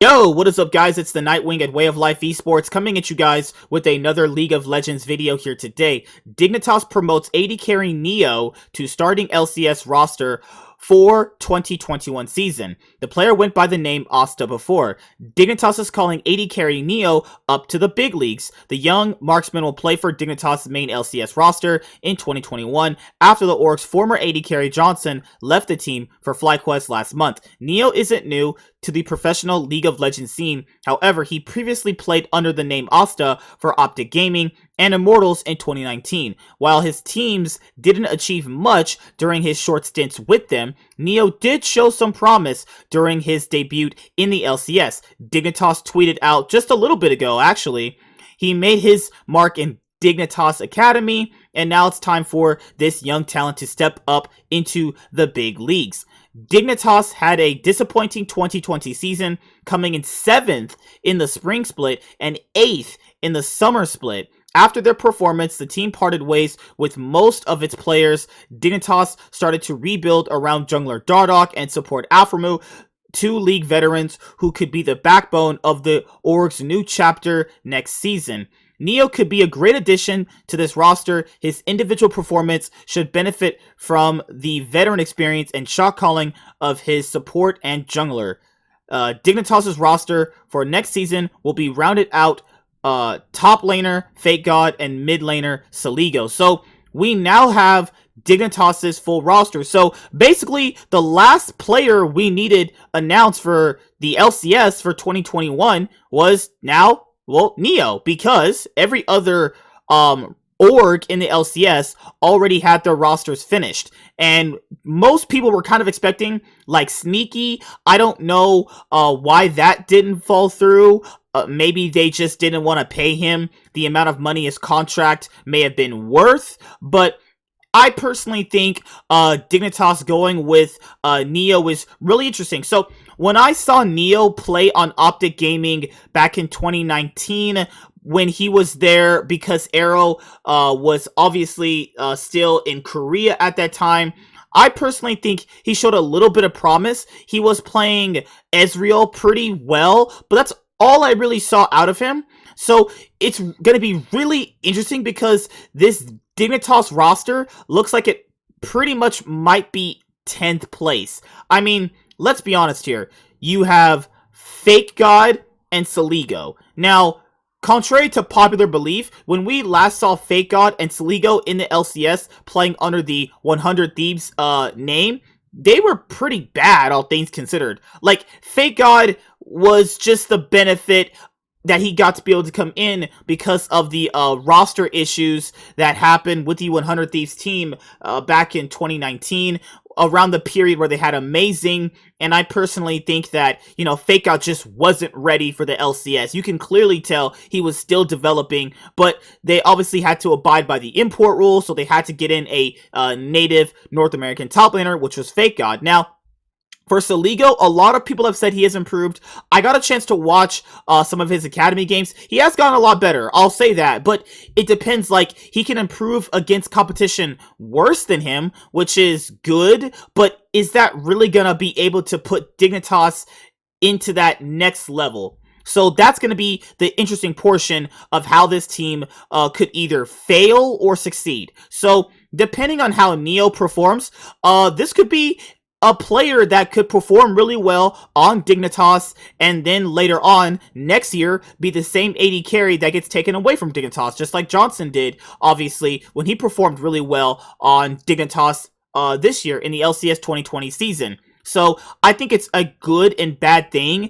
Yo, what is up guys? It's the Nightwing at Way of Life Esports coming at you guys with another League of Legends video here today. Dignitas promotes AD carry Neo to starting LCS roster for 2021 season. The player went by the name Asta before. Dignitas is calling AD carry Neo up to the big leagues. The young marksman will play for Dignitas' main LCS roster in 2021 after the Org's former AD carry Johnsun left the team for FlyQuest last month. Neo isn't new to the professional League of Legends scene. However, he previously played under the name Asta for Optic Gaming and Immortals in 2019. While his teams didn't achieve much during his short stints with them, Neo did show some promise during his debut in the LCS. Dignitas tweeted out just a little bit ago, actually. He made his mark in Dignitas Academy, and now it's time for this young talent to step up into the big leagues. Dignitas had a disappointing 2020 season, coming in 7th in the spring split and 8th in the summer split. After their performance, the team parted ways with most of its players. Dignitas started to rebuild around jungler Dardoch and support Alphamu, two league veterans who could be the backbone of the Org's new chapter next season. Neo could be a great addition to this roster. His individual performance should benefit from the veteran experience and shot calling of his support and jungler. Dignitas' roster for next season will be rounded out top laner, Fake God, and mid laner, Saligo. So we now have Dignitas' full roster. So basically, the last player we needed announced for the LCS for 2021 was now, well, Neo, because every other org in the LCS already had their rosters finished. And most people were kind of expecting, like, Sneaky. I don't know why that didn't fall through. Maybe they just didn't want to pay him the amount of money his contract may have been worth. But I personally think Dignitas going with Neo is really interesting. So when I saw Neo play on Optic Gaming back in 2019, when he was there because Arrow was obviously still in Korea at that time, I personally think he showed a little bit of promise. He was playing Ezreal pretty well, but that's all I really saw out of him. So it's going to be really interesting because this Dignitas roster looks like it pretty much might be 10th place. I mean, let's be honest here. You have Fake God and Saligo. Now, contrary to popular belief, when we last saw Fake God and Saligo in the LCS playing under the 100 Thieves name, they were pretty bad, all things considered. Like, Fake God was just the benefit that he got to be able to come in because of the roster issues that happened with the 100 Thieves team back in 2019, around the period where they had Amazing. And I personally think that, you know, Fake Out just wasn't ready for the LCS. You can clearly tell he was still developing, but they obviously had to abide by the import rule, so they had to get in a native North American top laner, which was Fake God. Now, for Saligo, a lot of people have said he has improved. I got a chance to watch some of his academy games. He has gotten a lot better, I'll say that. But it depends, like, he can improve against competition worse than him, which is good. But is that really going to be able to put Dignitas into that next level? So that's going to be the interesting portion of how this team could either fail or succeed. So depending on how Neo performs, this could be a player that could perform really well on Dignitas and then later on next year be the same AD carry that gets taken away from Dignitas, just like Johnsun did, obviously, when he performed really well on Dignitas this year in the LCS 2020 season. So I think it's a good and bad thing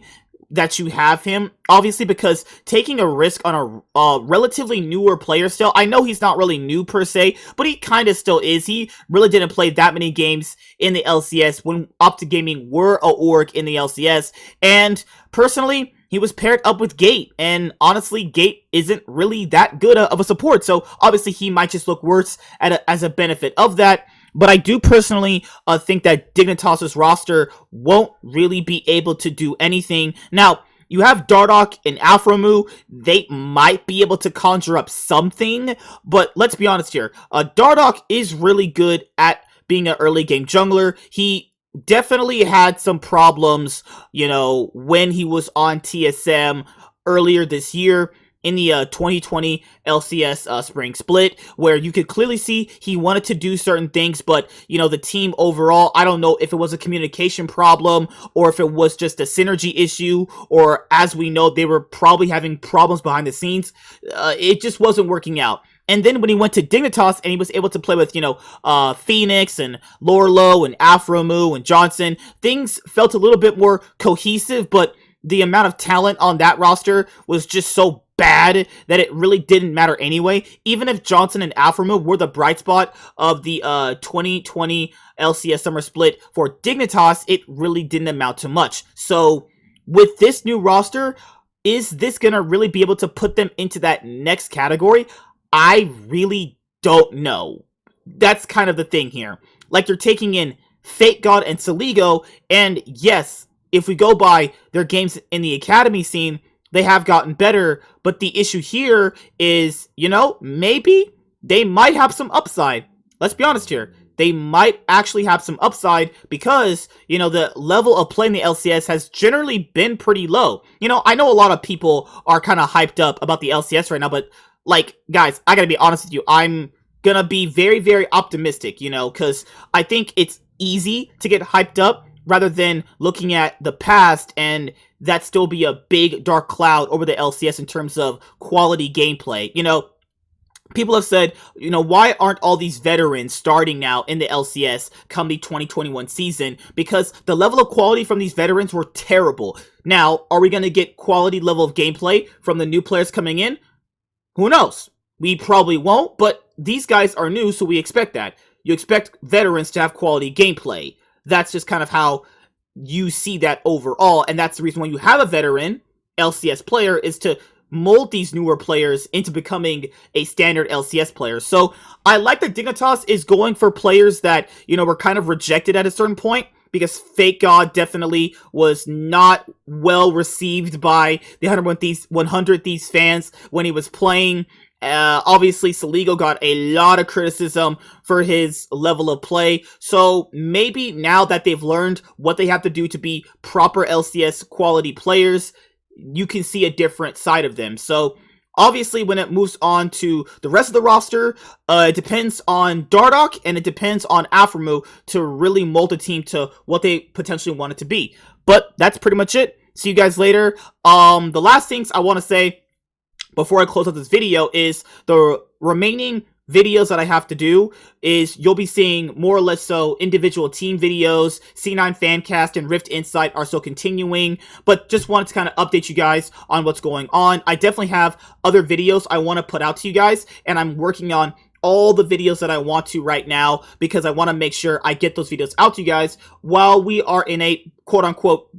that you have him, obviously, because taking a risk on a relatively newer player still. I know he's not really new per se, but he kind of still is. He really didn't play that many games in the LCS when Optic Gaming were a org in the LCS, and personally, he was paired up with Gate, and honestly, Gate isn't really that good of a support, so obviously he might just look worse as a benefit of that. But I do personally think that Dignitas' roster won't really be able to do anything. Now, you have Dardoch and Alphamu. They might be able to conjure up something, but let's be honest here. Dardoch is really good at being an early game jungler. He definitely had some problems, when he was on TSM earlier this year in the 2020 LCS spring split, where you could clearly see he wanted to do certain things, but the team overall, I don't know if it was a communication problem or if it was just a synergy issue, or as we know, they were probably having problems behind the scenes. It just wasn't working out. And then when he went to Dignitas and he was able to play with, Phoenix and Lorlo and Afromu and Johnsun, things felt a little bit more cohesive, but the amount of talent on that roster was just so bad that it really didn't matter anyway. Even if Johnsun and Afromu were the bright spot of the 2020 LCS summer split for Dignitas, it really didn't amount to much. So with this new roster, is this going to really be able to put them into that next category? I really don't know. That's kind of the thing here. Like, you're taking in Fake God and Saligo, and yes, if we go by their games in the academy scene, they have gotten better, but the issue here is, maybe they might have some upside. Let's be honest here. They might actually have some upside because, the level of play in the LCS has generally been pretty low. I know a lot of people are kind of hyped up about the LCS right now, but guys, I gotta be honest with you. I'm gonna be very, very optimistic, because I think it's easy to get hyped up rather than looking at the past and that still be a big dark cloud over the LCS in terms of quality gameplay. People have said, why aren't all these veterans starting now in the LCS come the 2021 season? Because the level of quality from these veterans were terrible. Now, are we going to get quality level of gameplay from the new players coming in? Who knows? We probably won't, but these guys are new, so we expect that. You expect veterans to have quality gameplay. That's just kind of how you see that overall, and that's the reason why you have a veteran LCS player, is to mold these newer players into becoming a standard LCS player. So I like that Dignitas is going for players that, were kind of rejected at a certain point, because Fake God definitely was not well received by the 100 Thieves fans when he was playing. Obviously, Saligo got a lot of criticism for his level of play. So maybe now that they've learned what they have to do to be proper LCS quality players, you can see a different side of them. So obviously, when it moves on to the rest of the roster, it depends on Dardoch and it depends on Afromu to really mold the team to what they potentially want it to be. But that's pretty much it. See you guys later. The last things I want to say before I close out this video is the remaining videos that I have to do is you'll be seeing more or less so individual team videos. C9 Fancast and Rift Insight are still continuing, but just wanted to kind of update you guys on what's going on. I definitely have other videos I want to put out to you guys, and I'm working on all the videos that I want to right now because I want to make sure I get those videos out to you guys while we are in a quote-unquote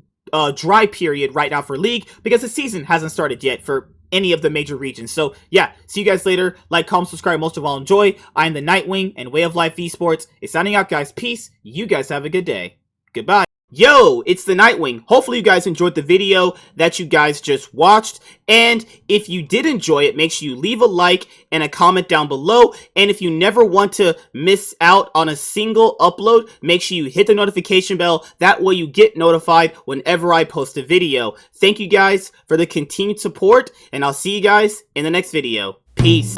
dry period right now for League, because the season hasn't started yet for any of the major regions. So yeah, see you guys later. Like, comment, subscribe, most of all enjoy. I'm the Nightwing, and Way of Life Esports is signing out, guys. Peace. You guys have a good day. Goodbye. Yo, it's the Nightwing. Hopefully you guys enjoyed the video that you guys just watched, and if you did enjoy it, make sure you leave a like and a comment down below, and if you never want to miss out on a single upload, make sure you hit the notification bell. That way you get notified whenever I post a video. Thank you guys for the continued support, and I'll see you guys in the next video. Peace.